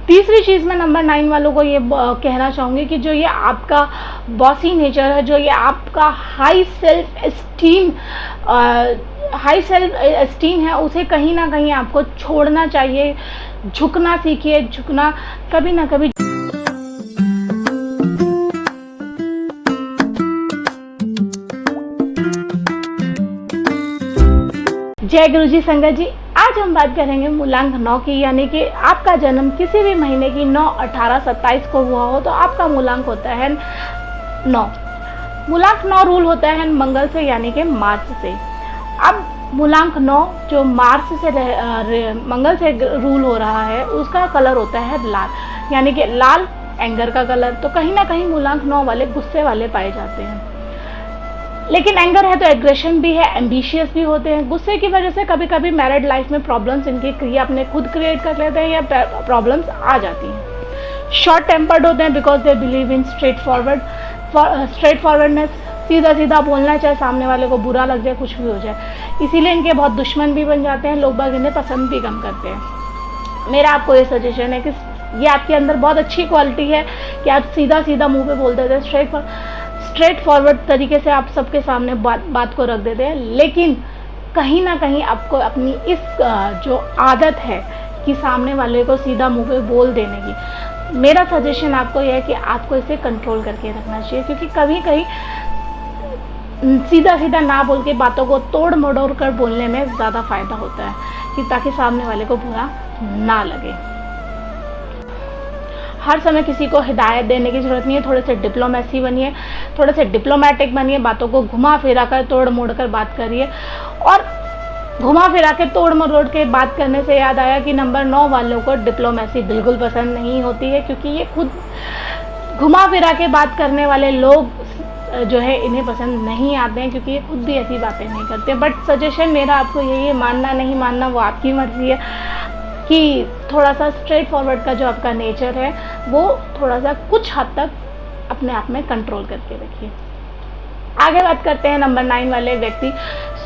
तीसरी चीज़ मैं नंबर 9 वालों को ये कहना चाहूँगी कि जो ये आपका बॉसी नेचर है, जो ये आपका हाई सेल्फ एस्टीम है, उसे कहीं ना कहीं आपको छोड़ना चाहिए। झुकना सीखिए, झुकना कभी ना कभी। जय गुरु जी संगत जी, आज हम बात करेंगे मूलांक 9 की, यानी कि आपका जन्म किसी भी महीने की 9, 18, 27 को हुआ हो तो आपका मूलांक होता है 9। मूलांक 9 रूल होता है मंगल से, यानी कि मार्च से। अब मूलांक 9 जो मार्च से मंगल से रूल हो रहा है, उसका कलर होता है लाल, यानी कि लाल एंगर का कलर। तो कहीं ना कहीं मूलांक 9 वाले गुस्से वाले पाए जाते हैं, लेकिन एंगर है तो एग्रेशन भी है, एम्बिशियस भी होते हैं। गुस्से की वजह से कभी कभी मैरिड लाइफ में प्रॉब्लम्स इनकी क्रिया अपने खुद क्रिएट कर लेते हैं या प्रॉब्लम्स आ जाती हैं। शॉर्ट टेम्पर्ड होते हैं because they believe in straight forwardness, सीधा सीधा बोलना, चाहे सामने वाले को बुरा लग जाए, कुछ भी हो जाए। इसीलिए इनके बहुत दुश्मन भी बन जाते हैं, लोग बाग इन्हें पसंद भी कम करते हैं। मेरा आपको ये सजेशन है कि ये आपके अंदर बहुत अच्छी क्वालिटी है कि आप सीधा सीधा मुंह पे बोल देते हैं, स्ट्रेट फॉरवर्ड तरीके से आप सबके सामने बात को रख देते हैं। लेकिन कहीं ना कहीं आपको अपनी इस जो आदत है कि सामने वाले को सीधा मुंह पे बोल देने की, मेरा सजेशन आपको यह है कि आपको इसे कंट्रोल करके रखना चाहिए, क्योंकि कभी कहीं सीधा सीधा ना बोल के बातों को तोड़ मड़ोड़ कर बोलने में ज़्यादा फायदा होता है, कि ताकि सामने वाले को बुरा ना लगे। हर समय किसी को हिदायत देने की जरूरत नहीं है, थोड़े से डिप्लोमेसी बनिए, थोड़े से डिप्लोमेटिक बनिए, बातों को घुमा फिरा कर तोड़ मोड़ कर बात करिए। और घुमा फिरा के तोड़ मरोड़ के बात करने से याद आया कि नंबर 9 वालों को डिप्लोमेसी बिल्कुल पसंद नहीं होती है, क्योंकि ये खुद घुमा फिरा के बात करने वाले लोग जो है इन्हें पसंद नहीं आते हैं, क्योंकि ये खुद भी ऐसी बातें नहीं करते। बट सजेशन मेरा आपको यही है, मानना नहीं मानना वो आपकी मर्जी है, कि थोड़ा सा स्ट्रेट फॉरवर्ड का जो आपका नेचर है वो थोड़ा सा कुछ हद तक अपने आप में कंट्रोल करके रखिए। आगे बात करते हैं, नंबर 9 वाले व्यक्ति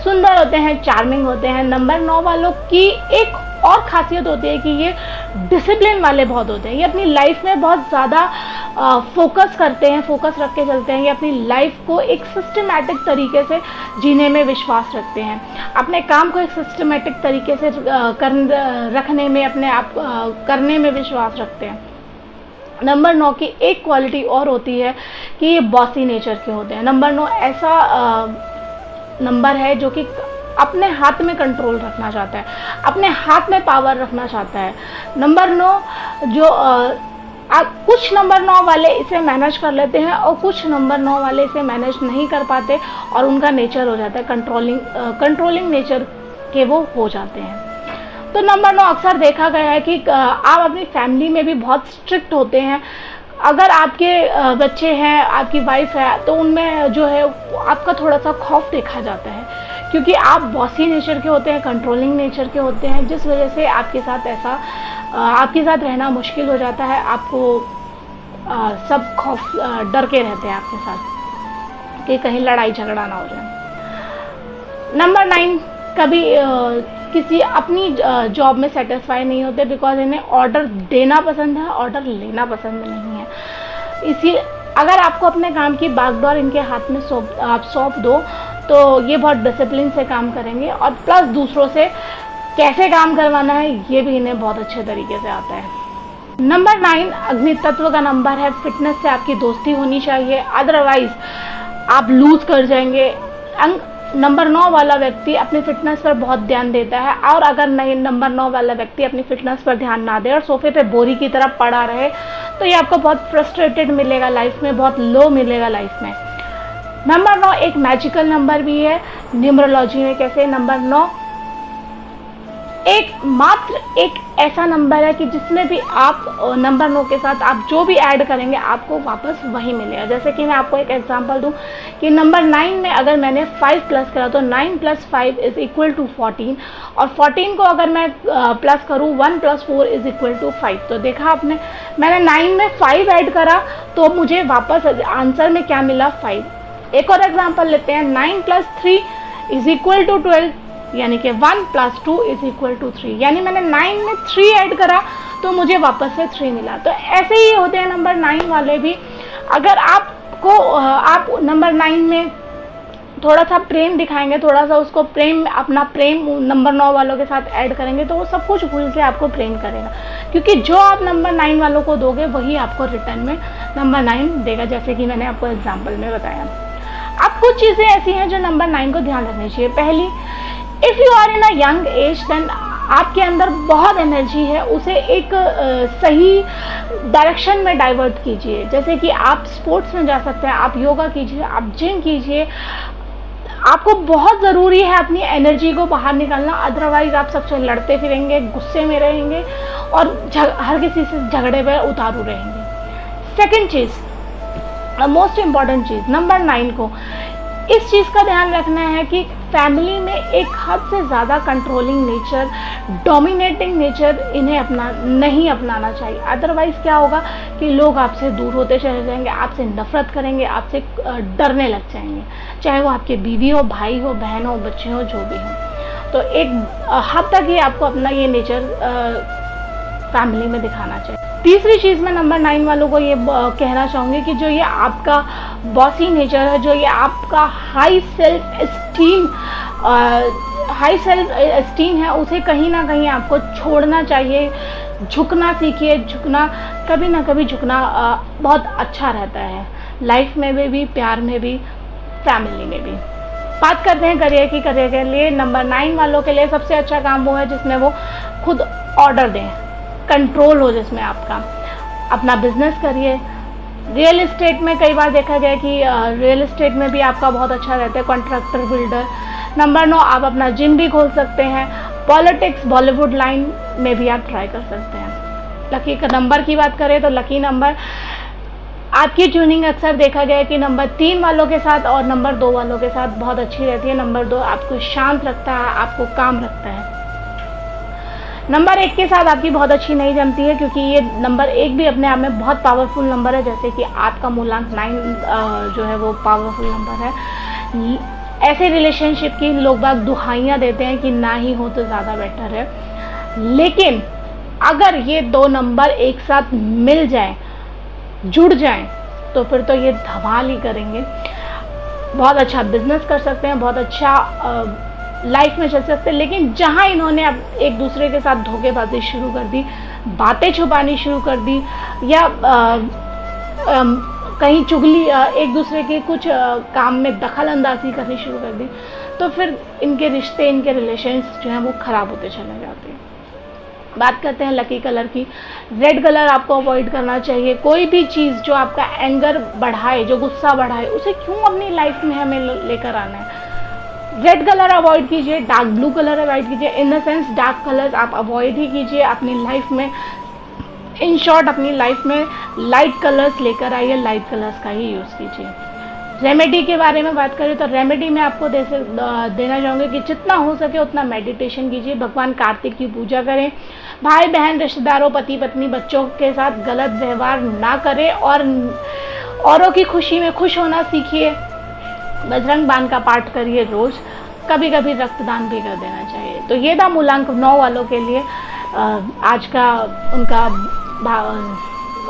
सुंदर होते हैं, चार्मिंग होते हैं। नंबर 9 वालों की एक और खासियत होती है कि ये डिसिप्लिन वाले बहुत होते हैं। ये अपनी लाइफ में बहुत ज़्यादा फोकस करते हैं, फोकस रख के चलते हैं। ये अपनी लाइफ को एक सिस्टमैटिक तरीके से जीने में विश्वास रखते हैं, अपने काम को एक सिस्टमैटिक तरीके से रखने में, अपने आप करने में विश्वास रखते हैं। नंबर 9 की एक क्वालिटी और होती है कि ये बॉसी नेचर के होते हैं। नंबर 9 ऐसा नंबर है जो कि अपने हाथ में कंट्रोल रखना चाहता है, अपने हाथ में पावर रखना चाहता है। नंबर 9 जो कुछ नंबर 9 वाले इसे मैनेज कर लेते हैं और कुछ नंबर 9 वाले इसे मैनेज नहीं कर पाते, और उनका नेचर हो जाता है कंट्रोलिंग नेचर के वो हो जाते हैं। तो नंबर 9 अक्सर देखा गया है कि आप अपनी फैमिली में भी बहुत स्ट्रिक्ट होते हैं। अगर आपके बच्चे हैं, आपकी वाइफ है, तो उनमें जो है आपका थोड़ा सा खौफ देखा जाता है, क्योंकि आप बॉसी नेचर के होते हैं, कंट्रोलिंग नेचर के होते हैं, जिस वजह से आपके साथ रहना मुश्किल हो जाता है। आपको सब खौफ डर के रहते हैं आपके साथ कि कहीं लड़ाई झगड़ा ना हो जाए। नंबर 9 कभी किसी अपनी जॉब में सेटिस्फाई नहीं होते, बिकॉज इन्हें ऑर्डर देना पसंद है, ऑर्डर लेना पसंद नहीं है। इसी अगर आपको अपने काम की बागडोर इनके हाथ में आप सौंप दो तो ये बहुत डिसिप्लिन से काम करेंगे, और प्लस दूसरों से कैसे काम करवाना है ये भी इन्हें बहुत अच्छे तरीके से आता है। नंबर 9 अग्नि तत्व का नंबर है। फिटनेस से आपकी दोस्ती होनी चाहिए, अदरवाइज आप लूज कर जाएंगे। नंबर 9 वाला व्यक्ति अपनी फिटनेस पर बहुत ध्यान देता है, और अगर नंबर 9 वाला व्यक्ति अपनी फिटनेस पर ध्यान ना दे और सोफे पे बोरी की तरह पड़ा रहे, तो ये आपको बहुत फ्रस्ट्रेटेड मिलेगा लाइफ में, बहुत लो मिलेगा लाइफ में। नंबर 9 एक मैजिकल नंबर भी है न्यूमरोलॉजी में। कैसे? नंबर 9 मात्र एक ऐसा नंबर है कि जिसमें भी आप नंबर 9 के साथ आप जो भी ऐड करेंगे आपको वापस वही मिलेगा। जैसे कि मैं आपको एक एग्जांपल दूं कि नंबर 9 में अगर मैंने 5 प्लस करा तो 9 + 5 = 14, और 14 को अगर मैं प्लस करूं 1 + 4 = 5। तो देखा आपने, मैंने 9 में 5 ऐड करा तो मुझे वापस आंसर में क्या मिला? 5। एक और एग्जांपल लेते हैं, 9 + 3 = 12, यानी कि 1 + 2 = 3। यानी मैंने 9 में 3 ऐड करा तो मुझे वापस से 3 मिला। तो ऐसे ही होते हैं नंबर 9 वाले भी। अगर आप नंबर 9 में थोड़ा सा प्रेम दिखाएंगे, थोड़ा सा उसको अपना प्रेम नंबर 9 वालों के साथ ऐड करेंगे, तो वो सब कुछ भूल के आपको प्रेम करेगा, क्योंकि जो आप नंबर 9 वालों को दोगे वही आपको रिटर्न में नंबर 9 देगा, जैसे कि मैंने आपको एग्जाम्पल में बताया। अब कुछ चीज़ें ऐसी हैं जो नंबर 9 को ध्यान रखनी चाहिए। पहली, if you are in a young age, then आपके अंदर बहुत एनर्जी है, उसे एक सही डायरेक्शन में डाइवर्ट कीजिए। जैसे कि आप स्पोर्ट्स में जा सकते हैं, आप योगा कीजिए, आप जिम कीजिए। आपको बहुत ज़रूरी है अपनी एनर्जी को बाहर निकालना, अदरवाइज आप सबसे लड़ते फिरेंगे, गुस्से में रहेंगे और हर किसी से झगड़े पर उतारू रहेंगे। सेकंड चीज़, मोस्ट इम्पॉर्टेंट चीज़, नंबर 9 को इस चीज़ का ध्यान रखना है कि फैमिली में एक हद से ज़्यादा कंट्रोलिंग नेचर, डोमिनेटिंग नेचर इन्हें नहीं अपनाना चाहिए। अदरवाइज़ क्या होगा कि लोग आपसे दूर होते चले जाएंगे, आपसे नफरत करेंगे, आपसे डरने लग जाएंगे, चाहे वो आपके बीवी हो, भाई हो, बहन हो, बच्चे हो, जो भी हो। तो एक हद तक ही आपको अपना ये नेचर फैमिली में दिखाना चाहिए। तीसरी चीज़ मैं नंबर 9 वालों को ये कहना चाहूँगी कि जो ये आपका बॉसी नेचर है, जो ये आपका हाई सेल्फ एस्टीम है, उसे कहीं ना कहीं आपको छोड़ना चाहिए। झुकना सीखिए। कभी ना कभी झुकना बहुत अच्छा रहता है, लाइफ में भी, प्यार में भी, फैमिली में भी। बात करते हैं करियर के लिए। नंबर 9 वालों के लिए सबसे अच्छा काम वो है जिसमें वो खुद ऑर्डर दें, कंट्रोल हो जिसमें आपका। अपना बिजनेस करिए। रियल इस्टेट में कई बार देखा गया कि रियल इस्टेट में भी आपका बहुत अच्छा रहता है, कॉन्ट्रैक्टर, बिल्डर। नंबर 9, आप अपना जिम भी खोल सकते हैं। पॉलिटिक्स, बॉलीवुड लाइन में भी आप ट्राई कर सकते हैं। लकी का नंबर की बात करें तो लकी नंबर आपकी ट्यूनिंग अक्सर देखा गया है कि नंबर 3 वालों के साथ और नंबर 2 वालों के साथ बहुत अच्छी रहती है। नंबर 2 आपको शांत रखता है, आपको काम रखता है। नंबर 1 के साथ आपकी बहुत अच्छी नहीं जमती है, क्योंकि ये नंबर 1 भी अपने आप में बहुत पावरफुल नंबर है, जैसे कि आपका मूलांक 9 जो है वो पावरफुल नंबर है। ऐसे रिलेशनशिप की लोग बाग दुहाइयाँ देते हैं कि ना ही हो तो ज़्यादा बेटर है, लेकिन अगर ये 2 नंबर एक साथ मिल जाएं, जुड़ जाएं, तो फिर तो ये धमाल ही करेंगे। बहुत अच्छा बिजनेस कर सकते हैं, बहुत अच्छा लाइफ में चल सकते हैं। लेकिन जहाँ इन्होंने अब एक दूसरे के साथ धोखेबाजी शुरू कर दी, बातें छुपानी शुरू कर दी, या कहीं चुगली, एक दूसरे के कुछ काम में दखल अंदाजी करनी शुरू कर दी, तो फिर इनके रिश्ते, इनके रिलेशंस जो हैं वो ख़राब होते चले जाते हैं। बात करते हैं लकी कलर की। रेड कलर आपको अवॉइड करना चाहिए। कोई भी चीज़ जो आपका एंगर बढ़ाए, जो गुस्सा बढ़ाए, उसे क्यों अपनी लाइफ में हमें लेकर आना है। रेड कलर अवॉइड कीजिए, डार्क ब्लू कलर अवॉइड कीजिए। In the sense dark colours आप अवॉइड ही कीजिए अपनी लाइफ में। इन शॉर्ट अपनी लाइफ में लाइट कलर्स लेकर आइए, लाइट कलर्स का ही यूज़ कीजिए। रेमेडी के बारे में बात करें तो रेमेडी में आपको देना चाहूँगी कि जितना हो सके उतना मेडिटेशन कीजिए, भगवान कार्तिक की पूजा करें, भाई बहन, रिश्तेदारों, पति पत्नी, बच्चों के साथ गलत व्यवहार ना करें और औरों की खुशी में खुश होना सीखिए। बजरंग बाण का पाठ करिए रोज़। कभी कभी रक्तदान भी कर देना चाहिए। तो ये था मूलांक 9 वालों के लिए आज का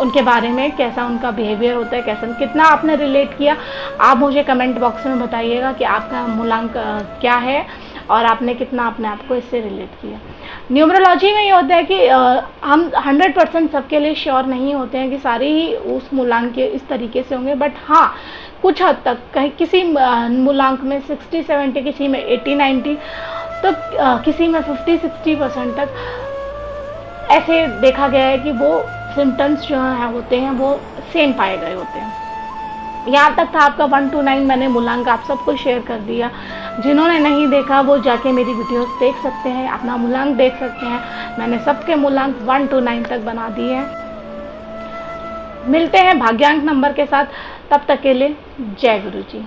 उनके बारे में, कैसा उनका बिहेवियर होता है, कैसा, कितना आपने रिलेट किया। आप मुझे कमेंट बॉक्स में बताइएगा कि आपका मूलांक क्या है और आपने कितना अपने आप को इससे रिलेट किया। न्यूमरोलॉजी में ये होता है कि हम 100% सबके लिए श्योर नहीं होते हैं कि सारे ही उस मूलांक के इस तरीके से होंगे, बट हाँ कुछ हद तक, कहीं किसी मूलांक में 60-70, किसी में 80-90, तो किसी में 50-60% तक ऐसे देखा गया है कि वो सिम्टम्स जो हैं होते हैं वो सेम पाए गए होते हैं। यहाँ तक था आपका 1 to 9 मैंने मूलांक आप सबको शेयर कर दिया। जिन्होंने नहीं देखा वो जाके मेरी वीडियोस देख सकते हैं, अपना मूलांक देख सकते हैं। मैंने सबके मूलांक 1 to 9 तक बना दिए हैं। मिलते हैं भाग्यांक नंबर के साथ, तब तक के लिए जय गुरु जी।